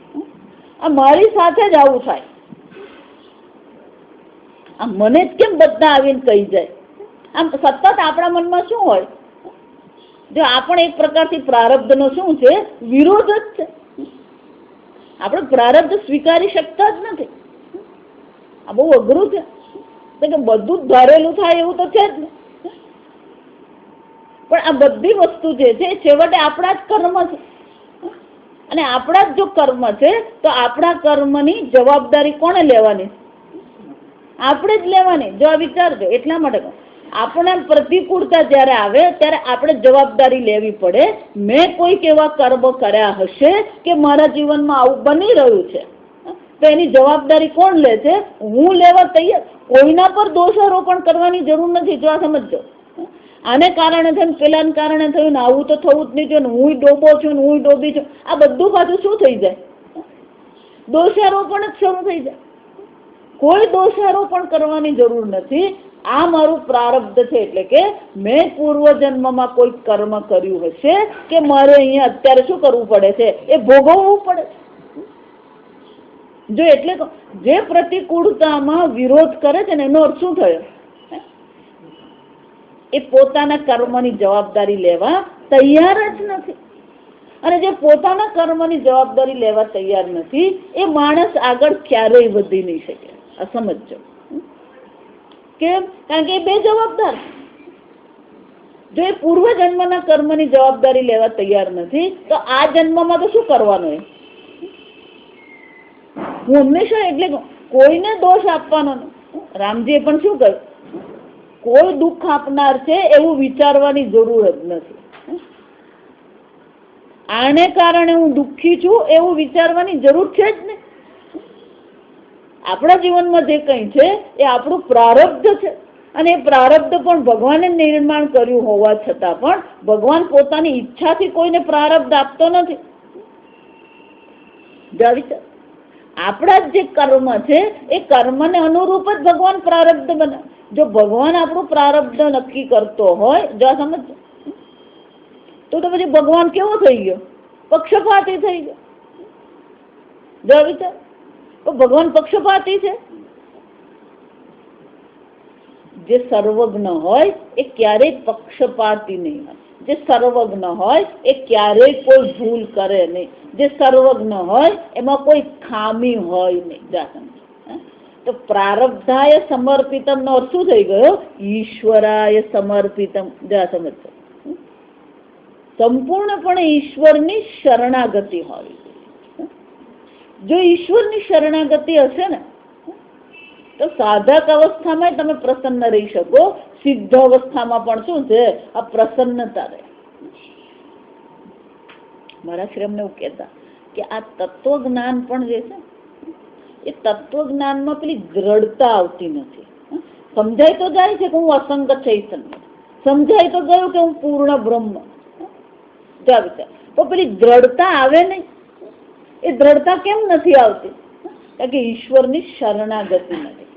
આ મારી સાથે જ આવું થાય, આ મને જ કેમ બધા આવીને કહી જાય? આમ સતત આપણા મનમાં શું હોય? જો આપણે એક પ્રકારથી પ્રારબ્ધનો શું છે? વિરોધ જ છે. આપણે પ્રારબ્ધ સ્વીકારી શકતા જ નથી. આ બહુ અઘરું છે કે બધું જ ધારેલું થાય એવું તો છે જ ને. પણ આ બધી વસ્તુ જે છે છેવટે આપણા જ કર્મ છે, અને આપણા જ જો કર્મ છે તો આપણા કર્મની જવાબદારી કોણે લેવાની? આપણે જ લેવાની. જો આ વિચારજો. એટલા માટે આપણે પ્રતિકૂળતા જયારે આવે ત્યારે આપણે જવાબદારી લેવી પડે. મેં કોઈક એવા કર્મ કર્યા હશે કે મારા જીવનમાં આવું બની રહ્યું છે, તો એની જવાબદારી કોણ લે છે? હું લેવા તૈયાર. કોઈના પર દોષારોપણ કરવાની જરૂર નથી. જો આ સમજજો. આને કારણે થયું, પેલાને કારણે થયું ને આવું તો થવું જ નહીં જોઈએ, હું ડોબો છું ને હું ડોબી છું, આ બધું પાછું શું થઈ જાય? દોષારોપણ જ શરૂ થઈ જાય. કોઈ દોષારોપણ કરવાની જરૂર નથી. આ મારું પ્રારબ્ધ છે, એટલે કે મેં પૂર્વજન્મમાં કોઈ કર્મ કર્યું હશે કે મારે અહીંયા અત્યારે શું કરવું પડે છે? એ ભોગવવું પડે. જો એટલે જે પ્રતિકૂળતામાં વિરોધ કરે છે ને એનો અર્થ શું થયો? એ પોતાના કર્મની જવાબદારી લેવા તૈયાર જ નથી. અને જે પોતાના કર્મની જવાબદારી લેવા તૈયાર નથી એ માણસ આગળ ક્યારેય વધી નહીં શકે. આ સમજજો. કેમ? કારણ કે એ બે જવાબદાર. જો એ પૂર્વ જન્મના કર્મની જવાબદારી લેવા તૈયાર નથી તો આ જન્મમાં તો શું કરવાનું? હું હંમેશા એટલે કોઈને દોષ આપવાનો નહીં. રામજીએ પણ શું કહ્યું? કોઈ દુઃખ આપનાર છે એવું વિચારવાની જરૂર જ નથી. આને કારણે હું દુઃખી છું એવું વિચારવાની જરૂર છે જ નહીં. આપણા જીવનમાં જે કંઈ છે એ આપણું પ્રારબ્ધ છે, અને એ પ્રારબ્ધ પણ ભગવાને નિર્માણ કર્યું હોવા છતાં પણ ભગવાન પોતાની ઈચ્છાથી કોઈને પ્રારબ્ધ આપતો નથી. આપણા જ જે કર્મ છે એ કર્મને અનુરૂપ જ ભગવાન પ્રારબ્ધ બને. જો ભગવાન આપણું પ્રારબ્ધ નક્કી કરતો હોય, જો સમજ, તો પછી ભગવાન કેવો થઈ ગયો? પક્ષપાતી થઈ ગયો. જો વિચાર, તો ભગવાન પક્ષપાતી છે. જે સર્વજ્ઞ હોય એ ક્યારેય પક્ષપાતી નહીં હોય. જે સર્વજ્ઞ હોય એ ક્યારેય કોઈ ભૂલ કરે નહીં. જે સર્વજ્ઞ હોય એમાં કોઈ ખામી હોય નહીં. તો પ્રારબ્ધાય સમર્પિતમ નો અર્થ શું થઈ ગયો? ઈશ્વરાય સમર્પિતમ. જા સમજો. સંપૂર્ણપણે ઈશ્વરની શરણાગતિ હોય. જો ઈશ્વરની શરણાગતિ હશે ને તો સાધક અવસ્થામાં તમે પ્રસન્ન રહી શકો. સિદ્ધ અવસ્થામાં પણ શું છે? આ પ્રસન્નતા રહે. મારા શ્રી અમને એવું કહેતા કે આ તત્વજ્ઞાન પણ જે છે એ તત્વજ્ઞાનમાં પેલી દ્રઢતા આવતી નથી. સમજાય તો જાય છે કે હું અસંગ ચૈતન્ય, સમજાય તો ગયું કે હું પૂર્ણ બ્રહ્મ, તો પેલી દ્રઢતા આવે નહીં. એ દ્રઢતા કેમ નથી આવતી? કારણ કે ઈશ્વરની શરણાગતિ નથી.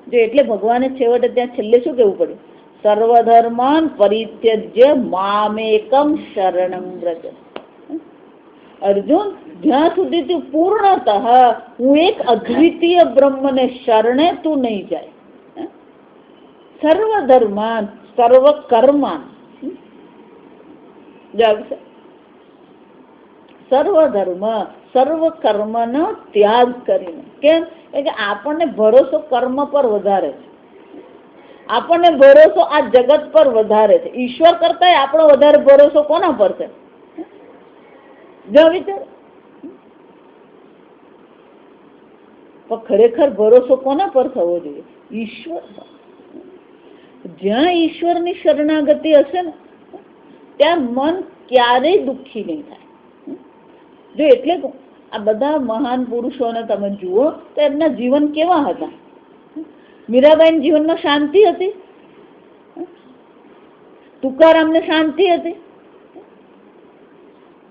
જો એટલે ભગવાને છેવટે ત્યાં છેલ્લે શું કેવું પડ્યું? સર્વધર્માન પરિત્યજ્ય મામેકમ શરણમ વ્રજ. અર્જુન, જ્યાં સુધી તું પૂર્ણતઃ હું એક અદ્વિતીય બ્રહ્મને શરણે તું નહીં જાય. સર્વધર્માન સર્વ કર્માન જાગશે. સર્વધર્મ સર્વ કર્મનો ત્યાગ કરીને. કેમ? કે આપણને ભરોસો કર્મ પર વધારે છે, આપણને ભરોસો આ જગત પર વધારે છે. ઈશ્વર કરતા આપણો વધારે ભરોસો કોના પર છે? જો વિચાર. પણ ખરેખર ભરોસો કોના પર થવો જોઈએ? ઈશ્વર પર. જ્યાં ઈશ્વરની શરણાગતિ હશે ને ત્યાં મન ક્યારેય દુઃખી નહીં થાય. જો એટલે આ બધા મહાન પુરુષોને તમે જુઓ તો એમના જીવન કેવા હતા. મીરાબાઈ જીવનમાં શાંતિ હતી, તુકારામને શાંતિ હતી,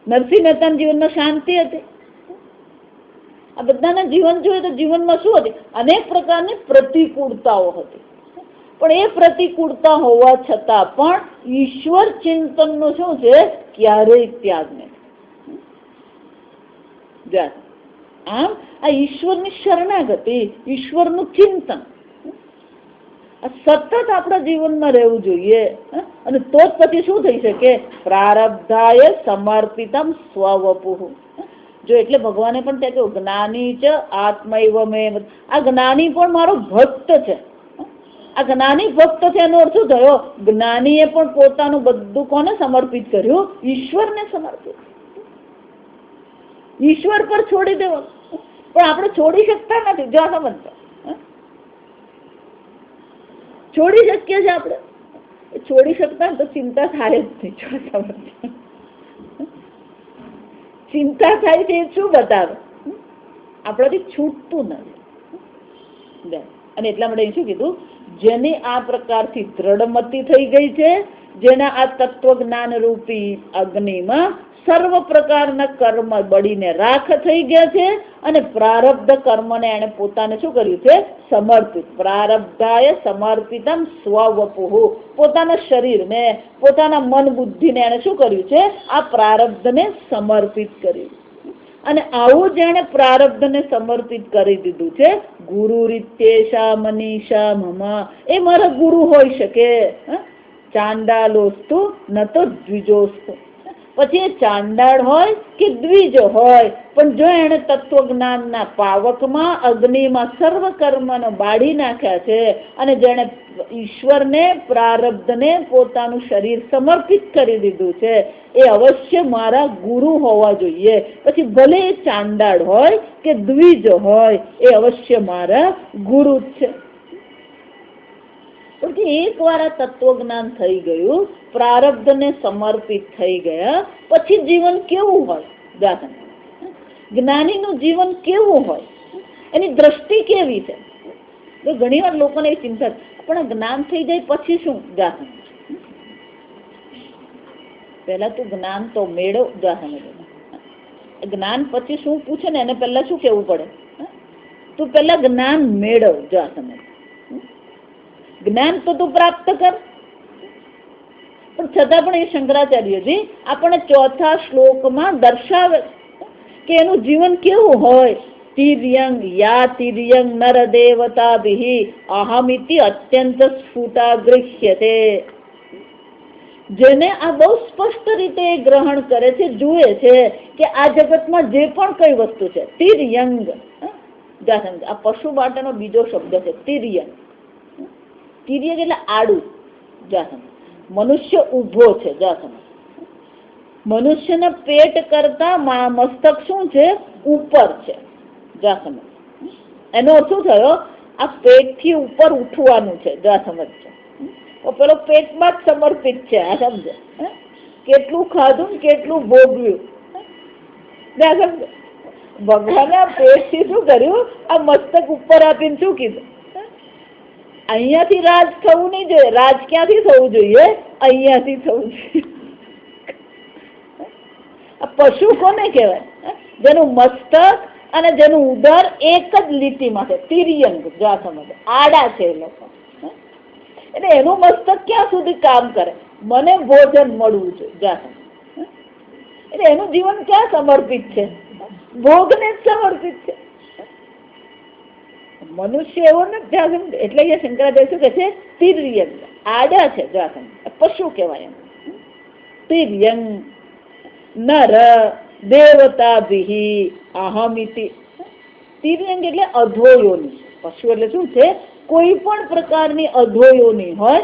નરસિંહ મહેતાના જીવનમાં શાંતિ હતી. આ બધાના જીવન જોઈએ તો જીવનમાં શું હતી? અનેક પ્રકારની પ્રતિકૂળતાઓ હતી. પણ એ પ્રતિકૂળતા હોવા છતાં પણ ઈશ્વર ચિંતનનું શું છે? ક્યારેય ત્યાગ નહીં. આમ આ ઈશ્વરની શરણાગતિ, ઈશ્વરનું ચિંતન સતત આપણા જીવનમાં રહેવું જોઈએ. અને તો જ પછી શું થઈ શકે? પ્રારબ્ધાય સમર્પિતમ સ્વવપુઃ. જો એટલે ભગવાને પણ ત્યાં કહ્યું જ્ઞાની ચ આત્મૈવ મે. આ જ્ઞાની પણ મારો ભક્ત છે. આ જ્ઞાની ભક્ત છે એનો અર્થ શું થયો? જ્ઞાનીએ પણ પોતાનું બધું કોને સમર્પિત કર્યું? ઈશ્વરને સમર્પિત. ઈશ્વર પર છોડી દેવા. પણ આપણે છોડી શકતા નથી. જો સમજતા છોડી શકીએ છીએ આપણે, છોડી શકતા તો ચિંતા થાય જ નહીં. જો સમજતા ચિંતા થાય છે એ શું બતાવે? આપણાથી છૂટતું નથી. અને એટલા માટે શું કીધું? જેની આ પ્રકારથી દ્રઢમતી થઈ ગઈ છે, જેના આ તત્વજ્ઞાન રૂપી અગ્નિમાં સર્વ પ્રકારના કર્મ બળીને રાખ થઈ ગયા છે અને પ્રારબ્ધ કર્મને એને પોતાને શું કર્યું છે? સમર્પિત. પ્રારબ્ધાય સમર્પિતમ સ્વવપુઃ. પોતાના શરીરને, પોતાના મન બુદ્ધિને એને શું કર્યું છે? આ પ્રારબ્ધને સમર્પિત કર્યું. અને આવું જેણે પ્રારબ્ધને સમર્પિત કરી દીધું છે, ગુરુ રીત્યેશા મનીષા મમ. એ મારા ગુરુ હોઈ શકે. ચાંડાલોસ્તુ ન તો દ્વિજોસ્તુ. પછી એ ચાંડાળ હોય કે દ્વિજ હોય, પણ જો એને તત્વજ્ઞાનના પાવકમાં અગ્નિમાં સર્વ કર્મનો બાળી નાખ્યા છે અને જેને ઈશ્વરને પ્રારબ્ધને પોતાનું શરીર સમર્પિત કરી દીધું છે, એ અવશ્ય મારા ગુરુ હોવા જોઈએ. પછી ભલે એ ચાંડાળ હોય કે દ્વિજ હોય, એ અવશ્ય મારા ગુરુ જ છે. એક વાર આ તત્વજ્ઞાન થઈ ગયું, પ્રારબ્ધને સમર્પિત થઈ ગયા, પછી જીવન કેવું હોય? જ્ઞાનીનું જીવન કેવું હોય? એની દ્રષ્ટિ કેવી છે? તો ઘણી વાર લોકોને એ ચિંતા, પણ જ્ઞાન થઈ જાય પછી શું? પેલા તું જ્ઞાન તો મેળવ. જ્ઞાન પછી શું પૂછે ને એને પેલા શું કેવું પડે? તું પેલા જ્ઞાન મેળવ. જ્ઞાન તો તું પ્રાપ્ત કર. પણ છતાં પણ એ શંકરાચાર્યજી આપણને ચોથા શ્લોકમાં દર્શાવે કે એનું જીવન કેવું હોય. તિર્યંગ યા તિર્યંગ નર દેવતાભિઃ અહમિતિ અત્યંત સ્ફુટા ગૃહ્યતે. જેને આ બહુ સ્પષ્ટ રીતે ગ્રહણ કરે છે, જુએ છે કે આ જગતમાં જે પણ કઈ વસ્તુ છે, તિર્યંગ. આ પશુ માટેનો બીજો શબ્દ છે તિર્યંગ. તિર્યક એટલે આડું. મનુષ્ય ઉભો છે. મનુષ્યના પેટ કરતા મસ્તક શું છે? ઉપર છે. એનો અર્થ શું થયો? આ પેટ થી ઉપર ઉઠવાનું છે. સમજજો. પેલો પેટમાં જ સમર્પિત છે. આ સમજો. કેટલું ખાધું, કેટલું ભોગવ્યું. સમજો. ભગવાને આ પેટ થી શું કર્યું? આ મસ્તક ઉપર આપીને શું કીધું? અહીંયાથી રાજ થવું નહીં જોઈએ. રાજ ક્યાંથી થવું જોઈએ? અહીંયાથી થવું જોઈએ. આ પશુ કોને કહેવાય? જેનું મસ્તક અને જેનું ઉદર એક જ લીટીમાં છે. તિર્યંગ. સમજ આડા છે એ લોકો. એટલે એનું મસ્તક ક્યાં સુધી કામ કરે? મને ભોજન મળવું જોઈએ. એટલે એનું જીવન ક્યાં સમર્પિત છે? ભોગને જ સમર્પિત છે. મનુષ્ય એવો નથી. એટલે શંકરાચાર્ય શું કે છે? તિર્યંગ, આડા છે. પશુ કહેવાય. તિર્યં નર દેવતાભિ અહમિતિ. તિર્યંગ એટલે અધોયોની. પશુ એટલે શું છે? કોઈ પણ પ્રકારની અધોયોની હોય.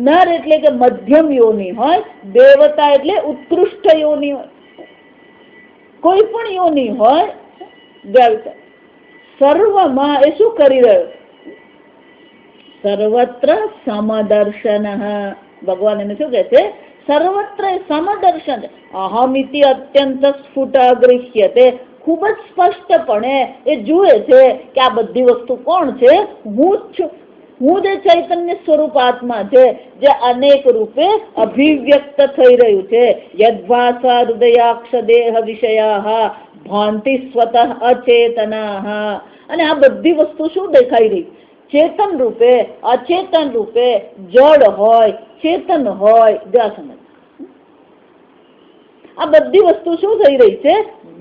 નર એટલે કે મધ્યમ યોની હોય. દેવતા એટલે ઉત્કૃષ્ટ યોની હોય. કોઈ પણ યોની હોય. દેવતા સર્વમાં એ શું કરી રહ્યો? સર્વત્ર સમદર્શન. ભગવાન એને શું કહે છે? સર્વત્ર સમદર્શન. અહમિતિ અત્યંત સ્ફુટ ગૃહ્યતે. ખૂબ જ સ્પષ્ટપણે એ જુએ છે કે આ બધી વસ્તુ કોણ છે? હું જ છું. હું જે ચૈતન્ય સ્વરૂપ આત્મા છે, જે અનેક રૂપે અભિવ્યક્ત થઈ રહ્યું છે. યદ્ભાસા હૃદયાક્ષ દેહ વિષયા ભાંતિ સ્વતઃ અચેતના. અને આ બધી વસ્તુ શું દેખાઈ રહી? ચેતન રૂપે, અચેતન રૂપે, જડ હોય, ચેતન હોય. સમજ, આ બધી વસ્તુ શું થઈ રહી છે?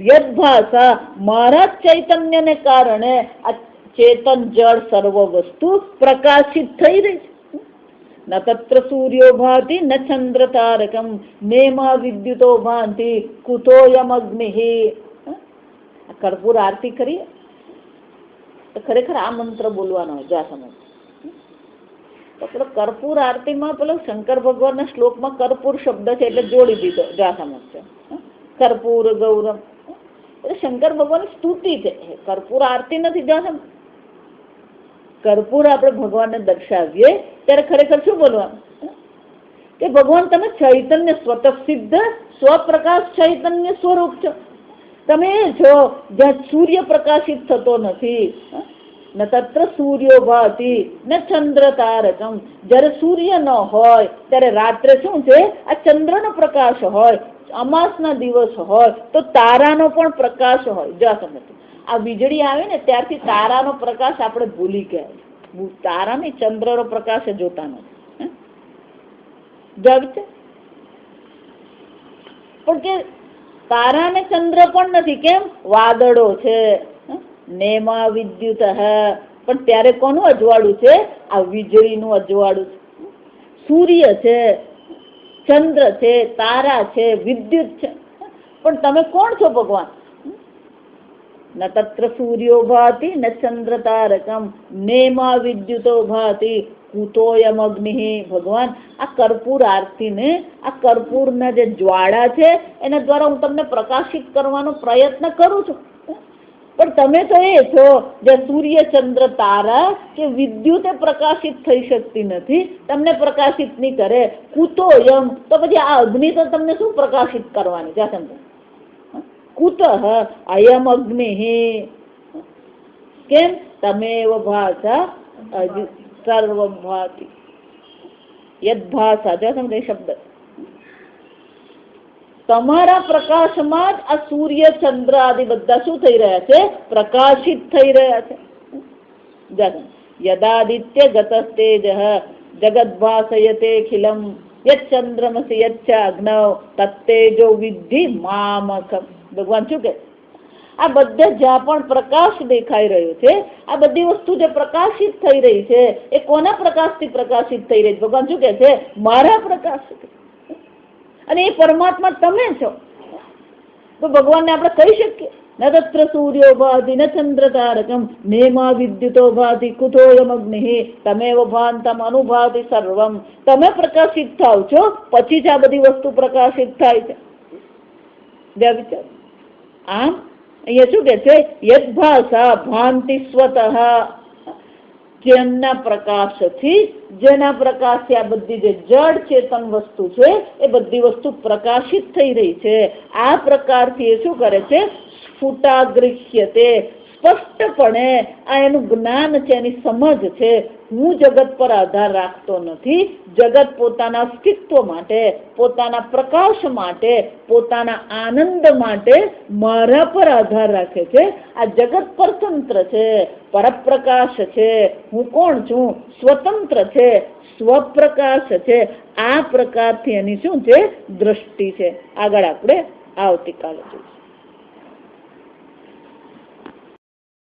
યદ્ભાસા, મારા ચૈતન્યને કારણે આ ચેતન જળ સર્વ વસ્તુ પ્રકાશિત થઈ રહી છે. ન તત્ર સૂર્યો ભાતિ ન ચંદ્ર તારકમ નેમા વિદ્યુતો ભાંતિ કુતોયમ અગ્નિ. કર્પૂર આરતી કરીએ તો ખરેખર આ મંત્ર બોલવાનો હોય. જા સમજ, તો પેલો કર્પૂર આરતીમાં પેલો શંકર ભગવાનના શ્લોકમાં કર્પૂર શબ્દ છે એટલે જોડી દીધો. જા સમજ છે. કર્પૂર ગૌરમ એટલે શંકર ભગવાનની સ્તુતિ છે. કર્પૂર આરતી નથી. જા સમજ, કર્પૂર આપણે ભગવાનને દર્શાવીએ ત્યારે ખરેખર શું બોલવાનું? કે ભગવાન તમે ચૈતન્ય સ્વતઃ સિદ્ધ સ્વપ્રકાશ ચૈતન્ય સ્વરૂપ છો. તમે એ છો જ્યાં સૂર્ય પ્રકાશિત થતો નથી. ન તત્ર સૂર્યો ભાતિ ન ચંદ્ર તારકમ. જયારે સૂર્ય ન હોય ત્યારે રાત્રે શું છે? આ ચંદ્રનો પ્રકાશ હોય. અમાસના દિવસ હોય તો તારાનો પણ પ્રકાશ હોય. જો સમજ, આ વીજળી આવે ને ત્યારથી તારાનો પ્રકાશ આપણે ભૂલી ગયા. તારા ને ચંદ્રનો પ્રકાશ જોતા નથી. જગ છે પણ કે તારા ને ચંદ્ર પણ નથી. કેમ? વાદળો છે. નેમા વિદ્યુત. પણ ત્યારે કોનું અજવાળું છે? આ વીજળીનું અજવાળું છે. સૂર્ય છે, ચંદ્ર છે, તારા છે, વિદ્યુત છે. પણ તમે કોણ છો? ભગવાન. ન તત્ર સૂર્યો ભાતિ ન ચંદ્ર તારકમ નેમા વિદ્યુતો ભાતિ કુતોયમ અગ્નિ. ભગવાન, આ કર્પૂર આરતીને, આ કર્પૂરના જે જ્વાળા છે એના દ્વારા હું તમને પ્રકાશિત કરવાનો પ્રયત્ન કરું છું. પણ તમે તો એ છો જે સૂર્ય, ચંદ્ર, તારા કે વિદ્યુતે પ્રકાશિત થઈ શકતી નથી. તમને પ્રકાશિત નહીં કરે. કુતોયમ, તો પછી આ અગ્નિ તો તમને શું પ્રકાશિત કરવાની? જા સમજ, કુતઃ અયમ અગ્નિ. કેમ? તમેવ ભાષા સર્વમ ભાતિ. યદ્ભાસા. જો સમજ, શબ્દ તમારા પ્રકાશમાં જ આ સૂર્ય, ચંદ્ર આદિ બધા શું થઈ રહ્યા છે? પ્રકાશિત થઈ રહ્યા છે. યદાદિત્ય ગતસ્તેજ જગદ્ભાસયતેખિલમ યચ્ચંદ્રમસી યચ્ચ અગ્નૌ તત્તેજો વિદ્ધિ મામકમ. ભગવાન શું કે? આ બધે જ્યાં પણ પ્રકાશ દેખાઈ રહ્યો છે, આ બધી વસ્તુ જે પ્રકાશિત થઈ રહી છે એ કોના પ્રકાશથી પ્રકાશિત થઈ રહી છે? ભગવાન શું કે છે? મારા પ્રકાશ. અને એ પરમાત્મા તમે છો. તો ભગવાનને આપણે કહી શકીએ ન તત્ર સૂર્યો ભાતિ ન ચંદ્ર તારકમ નેમા વિદ્યુતો ભાતિ કુતોયમ અગ્નિ તમેવ ભાંતમ અનુભાતિ સર્વમ. તમે પ્રકાશિત થાવ છો, પછી જ આ બધી વસ્તુ પ્રકાશિત થાય છે. વિચાર. આમ અહીંયા શું કે છે? યદ્ભાસા ભાંતિ સ્વતઃ. જેમના પ્રકાશથી, જેના પ્રકાશથી આ બધી જે જડ ચેતન વસ્તુ છે એ બધી વસ્તુ પ્રકાશિત થઈ રહી છે. આ પ્રકારથી એ શું કરે છે? સ્ફુટાગૃહ્યતે. સ્પષ્ટપણે આ એનું જ્ઞાન છે, એની સમજ છે. હું જગત પર આધાર રાખતો નથી. જગત પોતાના અસ્તિત્વ માટે, પોતાના પ્રકાશ માટે, પોતાના આનંદ માટે મારા પર આધાર રાખે છે. આ જગત પરતંત્ર છે, પરપ્રકાશ છે. હું કોણ છું? સ્વતંત્ર છે, સ્વપ્રકાશ છે. આ પ્રકારથી એની શું છે? દ્રષ્ટિ છે. આગળ આપણે આવતીકાલે જોઈશું.